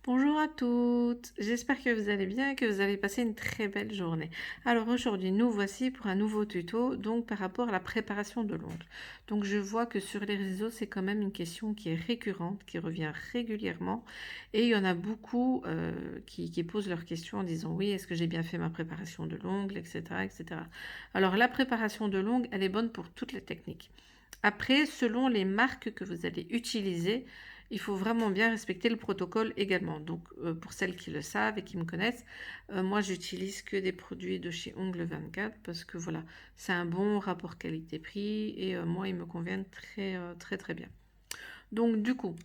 Bonjour à toutes, j'espère que vous allez bien et que vous avez passé une très belle journée. Alors aujourd'hui, nous voici pour un nouveau tuto, donc par rapport à la préparation de l'ongle. Donc je vois que sur les réseaux, c'est quand même une question qui est récurrente, qui revient régulièrement, et il y en a beaucoup qui posent leurs questions en disant oui, est-ce que j'ai bien fait ma préparation de l'ongle, etc., etc. Alors la préparation de l'ongle, elle est bonne pour toutes les techniques. Après, selon les marques que vous allez utiliser, il faut vraiment bien respecter le protocole également. Donc, pour celles qui le savent et qui me connaissent, moi, j'utilise que des produits de chez Ongle 24 parce que voilà, c'est un bon rapport qualité-prix et moi, ils me conviennent très, très bien. Donc, du coup,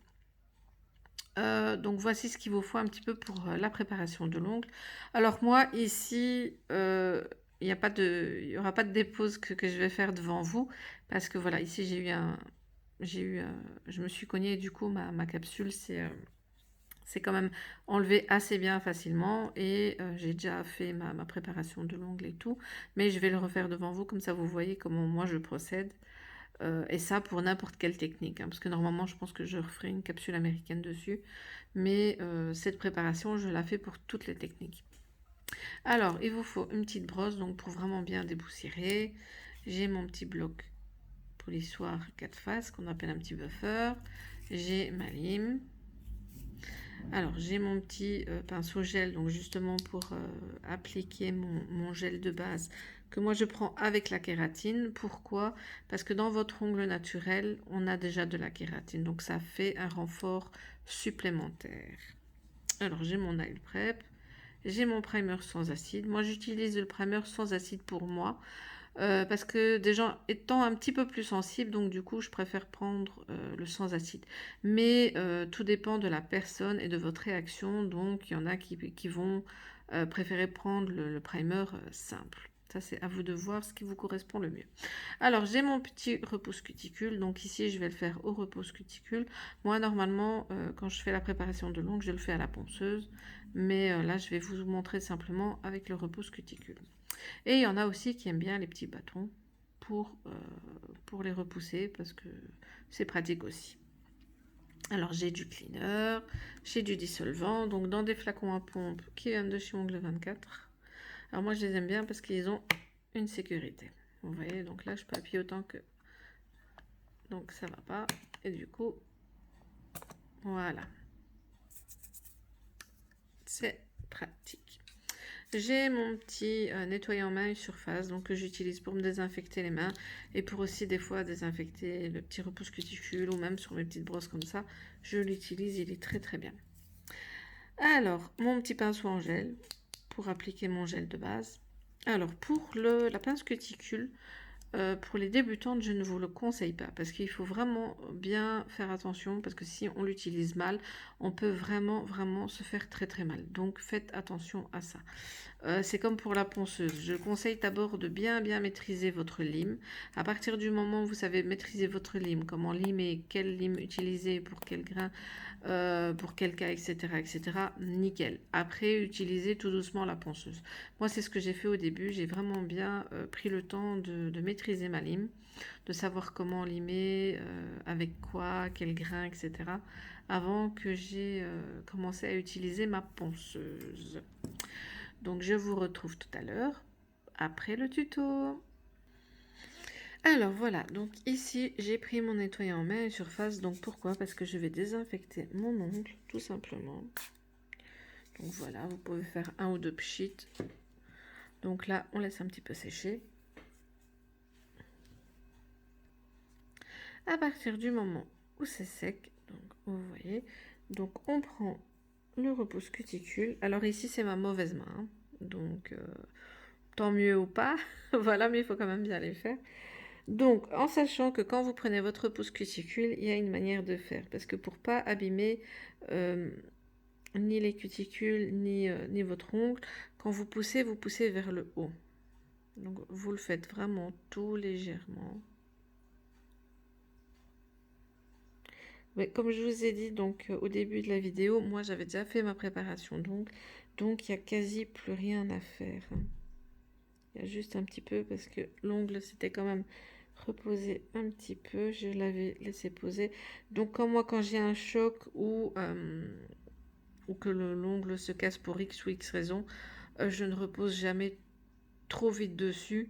voici ce qu'il vous faut un petit peu pour la préparation de l'ongle. Alors, moi, ici, il n'y aura pas de dépose que je vais faire devant vous parce que voilà, ici, je me suis cogné du coup ma capsule c'est quand même enlevé assez bien facilement et j'ai déjà fait ma préparation de l'ongle et tout, mais je vais le refaire devant vous comme ça vous voyez comment moi je procède. Et ça pour n'importe quelle technique, hein, parce que normalement je pense que je referai une capsule américaine dessus, mais cette préparation je la fais pour toutes les techniques. Alors il vous faut une petite brosse donc pour vraiment bien dépoussiérer. J'ai mon petit bloc polissoir 4 faces qu'on appelle un petit buffer. J'ai ma lime. Alors j'ai mon petit pinceau gel donc justement pour appliquer mon gel de base que moi je prends avec la kératine. Pourquoi? Parce que dans votre ongle naturel on a déjà de la kératine donc ça fait un renfort supplémentaire. Alors j'ai mon nail prep, j'ai mon primer sans acide. Moi j'utilise le primer sans acide pour moi parce que déjà étant un petit peu plus sensible, donc du coup je préfère prendre le sans acide. Mais tout dépend de la personne et de votre réaction, donc il y en a qui vont préférer prendre le primer simple. Ça c'est à vous de voir ce qui vous correspond le mieux. Alors j'ai mon petit repousse cuticule, donc ici je vais le faire au repousse cuticule. Moi normalement quand je fais la préparation de l'ongle, je le fais à la ponceuse, mais là je vais vous montrer simplement avec le repousse cuticule. Et il y en a aussi qui aiment bien les petits bâtons pour les repousser parce que c'est pratique aussi. Alors j'ai du cleaner, j'ai du dissolvant, donc dans des flacons à pompe qui viennent de chez Ongle 24. Alors moi je les aime bien parce qu'ils ont une sécurité. Vous voyez, donc là je peux appuyer autant que... Donc ça va pas. Et du coup, voilà. C'est pratique. J'ai mon petit nettoyant main surface donc que j'utilise pour me désinfecter les mains et pour aussi des fois désinfecter le petit repousse cuticule ou même sur mes petites brosses comme ça. Je l'utilise, il est très très bien. Alors, mon petit pinceau en gel pour appliquer mon gel de base. Alors, pour la pince cuticule, pour les débutantes, je ne vous le conseille pas parce qu'il faut vraiment bien faire attention parce que si on l'utilise mal, on peut vraiment se faire très très mal. Donc faites attention à ça. C'est comme pour la ponceuse. Je conseille d'abord de bien maîtriser votre lime. À partir du moment où vous savez maîtriser votre lime, comment limer, quelle lime utiliser pour quel grain, pour quel cas, etc., nickel. Après, utilisez tout doucement la ponceuse. Moi, c'est ce que j'ai fait au début. J'ai vraiment bien pris le temps de maîtriser ma lime, de savoir comment limer, avec quoi, quel grain, etc., avant que j'ai commencé à utiliser ma ponceuse. Donc je vous retrouve tout à l'heure après le tuto. Alors voilà, donc ici j'ai pris mon nettoyant main et surface. Donc pourquoi? Parce que je vais désinfecter mon ongle tout simplement. Donc voilà, vous pouvez faire un ou deux pchits. Donc là on laisse un petit peu sécher. À partir du moment où c'est sec, donc vous voyez, donc on prend le repousse cuticule. Alors ici c'est ma mauvaise main, hein. Donc tant mieux ou pas, voilà, mais il faut quand même bien les faire. Donc, en sachant que quand vous prenez votre repousse cuticule, il y a une manière de faire. Parce que pour pas abîmer ni les cuticules, ni votre ongle, quand vous poussez vers le haut. Donc, vous le faites vraiment tout légèrement. Mais comme je vous ai dit donc au début de la vidéo, moi j'avais déjà fait ma préparation d'ongles. Donc, il n'y a quasi plus rien à faire. Il y a juste un petit peu parce que l'ongle c'était quand même reposer un petit peu, je l'avais laissé poser. Donc comme moi quand j'ai un choc ou ou que l'ongle se casse pour X ou X raison, je ne repose jamais trop vite dessus,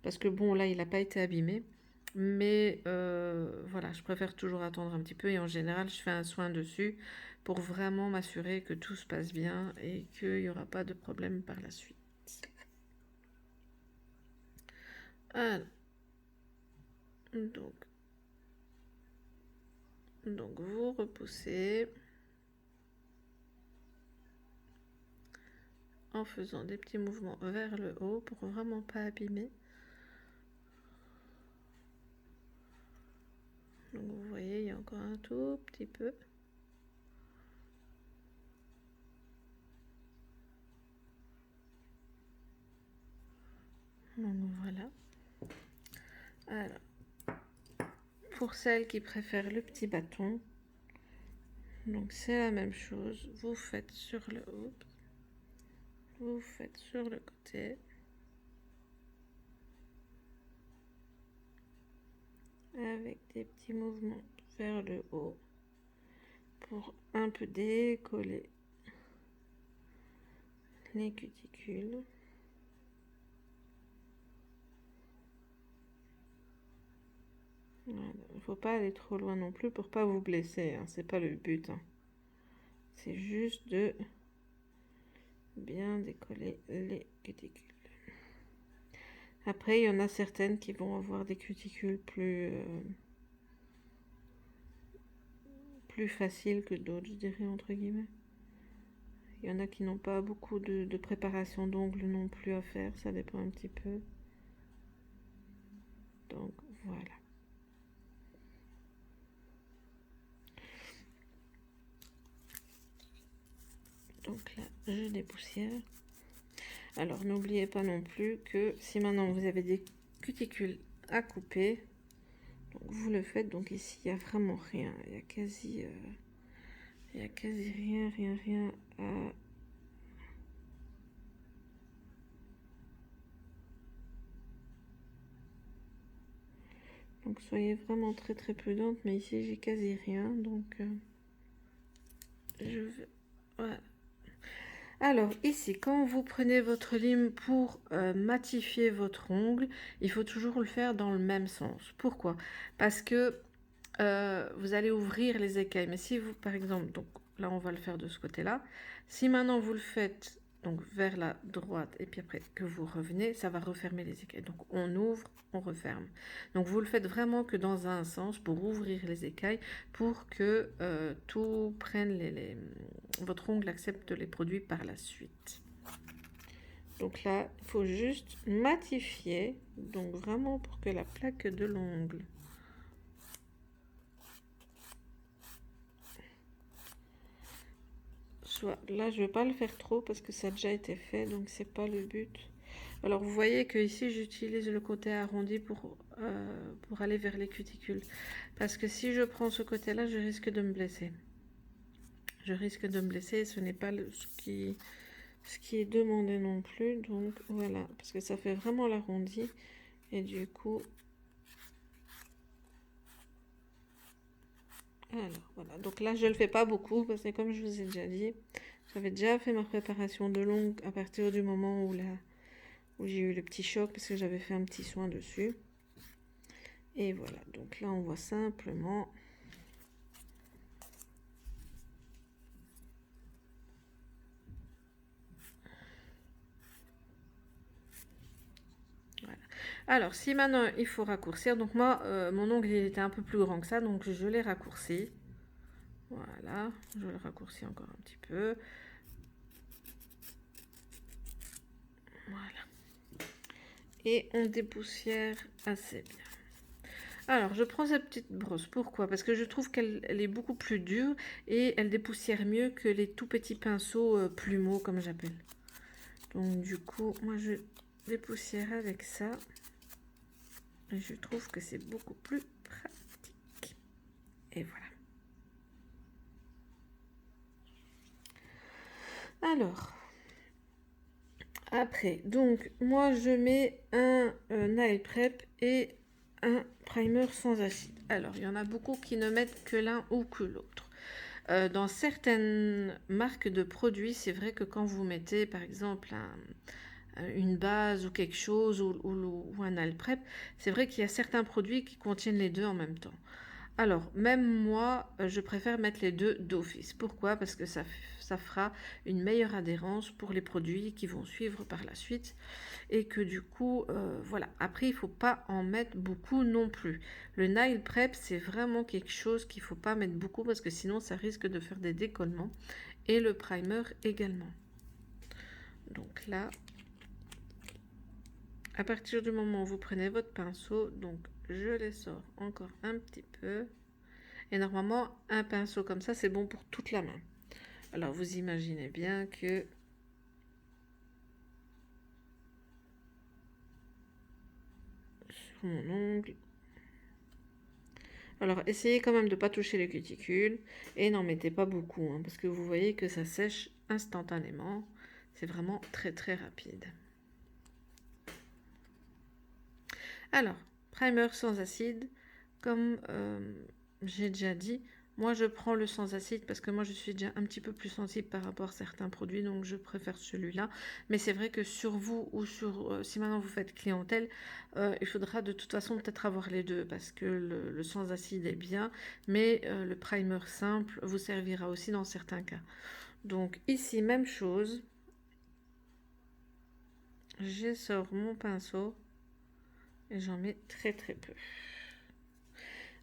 parce que bon, là, il n'a pas été abîmé. Mais voilà, je préfère toujours attendre un petit peu et en général, je fais un soin dessus pour vraiment m'assurer que tout se passe bien et qu'il n'y aura pas de problème par la suite. Alors, donc vous repoussez en faisant des petits mouvements vers le haut pour vraiment pas abîmer. Donc vous voyez, il y a encore un tout petit peu. Donc voilà. Alors, pour celles qui préfèrent le petit bâton, donc c'est la même chose. Vous faites sur le haut, vous faites sur le côté. Avec des petits mouvements vers le haut pour un peu décoller les cuticules. Voilà. Il ne faut pas aller trop loin non plus pour pas vous blesser, hein. C'est pas le but, hein. C'est juste de bien décoller les cuticules. Après, il y en a certaines qui vont avoir des cuticules plus faciles que d'autres, je dirais, entre guillemets. Il y en a qui n'ont pas beaucoup de préparation d'ongles non plus à faire, ça dépend un petit peu. Donc voilà. Donc là, je dépoussière. Alors n'oubliez pas non plus que si maintenant vous avez des cuticules à couper, donc vous le faites. Donc ici, il n'y a vraiment rien. Il y a quasi rien à... Donc soyez vraiment très prudente, mais ici j'ai quasi rien, donc je vais... Voilà. Alors ici, quand vous prenez votre lime pour matifier votre ongle, il faut toujours le faire dans le même sens. Pourquoi? Parce que vous allez ouvrir les écailles. Mais si vous, par exemple, donc là on va le faire de ce côté-là. Si maintenant vous le faites donc vers la droite et puis après que vous revenez, ça va refermer les écailles. Donc on ouvre, on referme. Donc vous le faites vraiment que dans un sens pour ouvrir les écailles, pour que tout prenne votre ongle accepte les produits par la suite. Donc là, il faut juste matifier, donc vraiment pour que la plaque de l'ongle soit... Là, je ne vais pas le faire trop parce que ça a déjà été fait, donc c'est pas le but. Alors vous voyez que ici j'utilise le côté arrondi pour aller vers les cuticules. Parce que si je prends ce côté-là, je risque de me blesser. Je risque de me blesser et ce n'est pas ce qui est demandé non plus. Donc voilà, parce que ça fait vraiment l'arrondi. Et du coup... Alors voilà, donc là je ne le fais pas beaucoup parce que comme je vous ai déjà dit, j'avais déjà fait ma préparation de l'ongle à partir du moment où j'ai eu le petit choc parce que j'avais fait un petit soin dessus. Et voilà, donc là on voit simplement voilà. Alors si maintenant il faut raccourcir, donc moi mon ongle il était un peu plus grand que ça, donc je l'ai raccourci. Voilà, je le raccourcis encore un petit peu. Voilà. Et on dépoussière assez bien. Alors, je prends cette petite brosse. Pourquoi? Parce que je trouve qu'elle est beaucoup plus dure et elle dépoussière mieux que les tout petits pinceaux plumeaux, comme j'appelle. Donc, du coup, moi, je dépoussière avec ça. Et je trouve que c'est beaucoup plus pratique. Et voilà. Alors, après, donc, moi, je mets un nail prep et un primer sans acide. Alors, il y en a beaucoup qui ne mettent que l'un ou que l'autre. Dans certaines marques de produits, c'est vrai que quand vous mettez par exemple une base ou quelque chose ou un Alprep, c'est vrai qu'il y a certains produits qui contiennent les deux en même temps. Alors, même moi, je préfère mettre les deux d'office. Pourquoi? Parce que ça fera une meilleure adhérence pour les produits qui vont suivre par la suite. Et que du coup, voilà. Après, il ne faut pas en mettre beaucoup non plus. Le Nail Prep, c'est vraiment quelque chose qu'il ne faut pas mettre beaucoup parce que sinon, ça risque de faire des décollements. Et le primer également. Donc là, à partir du moment où vous prenez votre pinceau, donc je les sors encore un petit peu. Et normalement, un pinceau comme ça, c'est bon pour toute la main. Alors, vous imaginez bien que sur mon ongle... Alors, essayez quand même de ne pas toucher les cuticules et n'en mettez pas beaucoup, hein, parce que vous voyez que ça sèche instantanément. C'est vraiment très très rapide. Alors, primer sans acide, comme j'ai déjà dit, moi je prends le sans acide parce que moi je suis déjà un petit peu plus sensible par rapport à certains produits, donc je préfère celui-là. Mais c'est vrai que sur vous ou sur si maintenant vous faites clientèle, il faudra de toute façon peut-être avoir les deux parce que le sans acide est bien, mais le primer simple vous servira aussi dans certains cas. Donc ici même chose, je sors mon pinceau et j'en mets très très peu.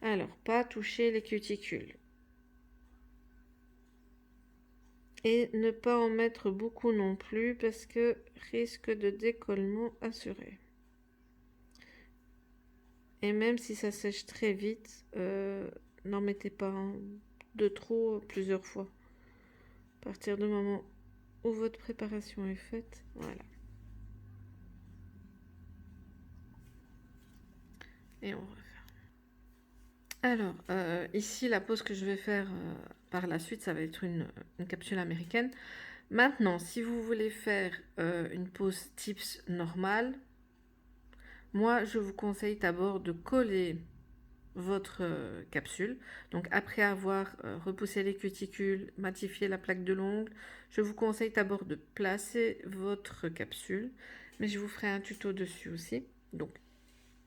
Alors, pas toucher les cuticules. Et ne pas en mettre beaucoup non plus parce que risque de décollement assuré. Et même si ça sèche très vite, n'en mettez pas de trop plusieurs fois. À partir du moment où votre préparation est faite, voilà. Et on refait. Alors, ici, la pose que je vais faire par la suite, ça va être une capsule américaine. Maintenant, si vous voulez faire une pose tips normale, moi, je vous conseille d'abord de coller votre capsule. Donc, après avoir repoussé les cuticules, matifié la plaque de l'ongle, je vous conseille d'abord de placer votre capsule. Mais je vous ferai un tuto dessus aussi. Donc,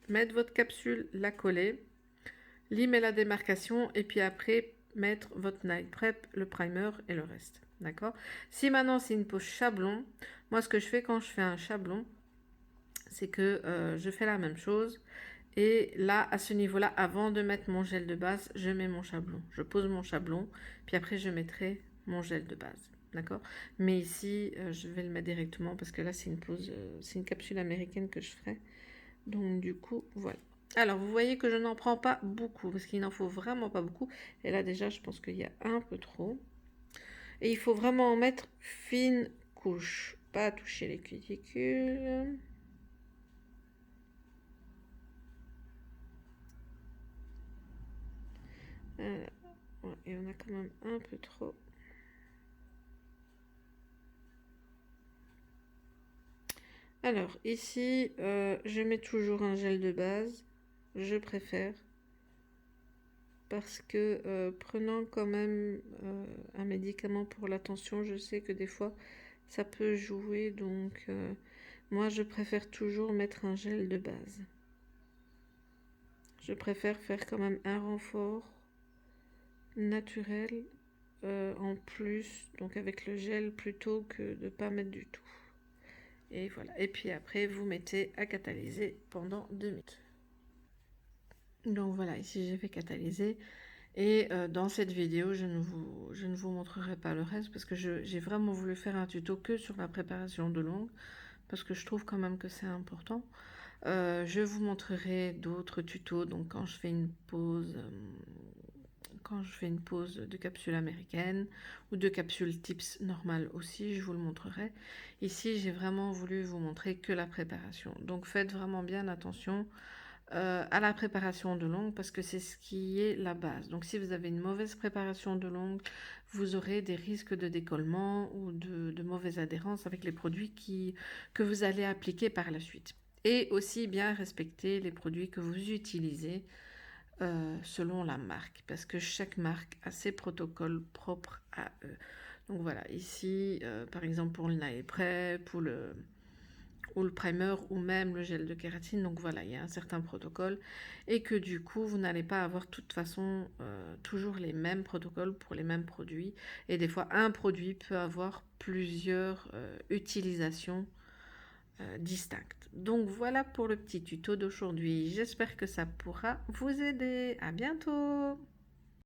mettre votre capsule, la coller, limer la démarcation et puis après mettre votre Nail Prep, le primer et le reste. D'accord? Si maintenant c'est une pose chablon, moi ce que je fais quand je fais un chablon, c'est que je fais la même chose. Et là, à ce niveau-là, avant de mettre mon gel de base, je mets mon chablon. Je pose mon chablon, puis après je mettrai mon gel de base. D'accord? Mais ici, je vais le mettre directement parce que là, c'est une pose, c'est une capsule américaine que je ferai. Donc du coup, voilà. Alors, vous voyez que je n'en prends pas beaucoup parce qu'il n'en faut vraiment pas beaucoup. Et là, déjà, je pense qu'il y a un peu trop. Et il faut vraiment en mettre fine couche. Pas toucher les cuticules. Voilà. Ouais, et on a quand même un peu trop. Alors, ici, je mets toujours un gel de base. Je préfère. Parce que prenant quand même un médicament pour la tension, je sais que des fois, ça peut jouer. Donc, moi, je préfère toujours mettre un gel de base. Je préfère faire quand même un renfort naturel en plus, donc avec le gel plutôt que de ne pas mettre du tout. Et voilà. Et puis après, vous mettez à catalyser pendant 2 minutes. Donc voilà, ici j'ai fait catalyser. Et dans cette vidéo, je ne vous montrerai pas le reste parce que j'ai vraiment voulu faire un tuto que sur la préparation de l'ongle parce que je trouve quand même que c'est important. Je vous montrerai d'autres tutos, donc quand je fais une pause de capsule américaine ou de capsule tips normale aussi, je vous le montrerai. Ici, j'ai vraiment voulu vous montrer que la préparation. Donc faites vraiment bien attention à la préparation de l'ongle parce que c'est ce qui est la base. Donc si vous avez une mauvaise préparation de l'ongle, vous aurez des risques de décollement ou de mauvaise adhérence avec les produits que vous allez appliquer par la suite. Et aussi bien respecter les produits que vous utilisez selon la marque, parce que chaque marque a ses protocoles propres à eux. Donc voilà, ici, par exemple pour le Nail Prep, ou le primer, ou même le gel de kératine, donc voilà, il y a un certain protocole, et que du coup, vous n'allez pas avoir de toute façon toujours les mêmes protocoles pour les mêmes produits, et des fois, un produit peut avoir plusieurs utilisations distinctes. Donc voilà pour le petit tuto d'aujourd'hui, j'espère que ça pourra vous aider, à bientôt.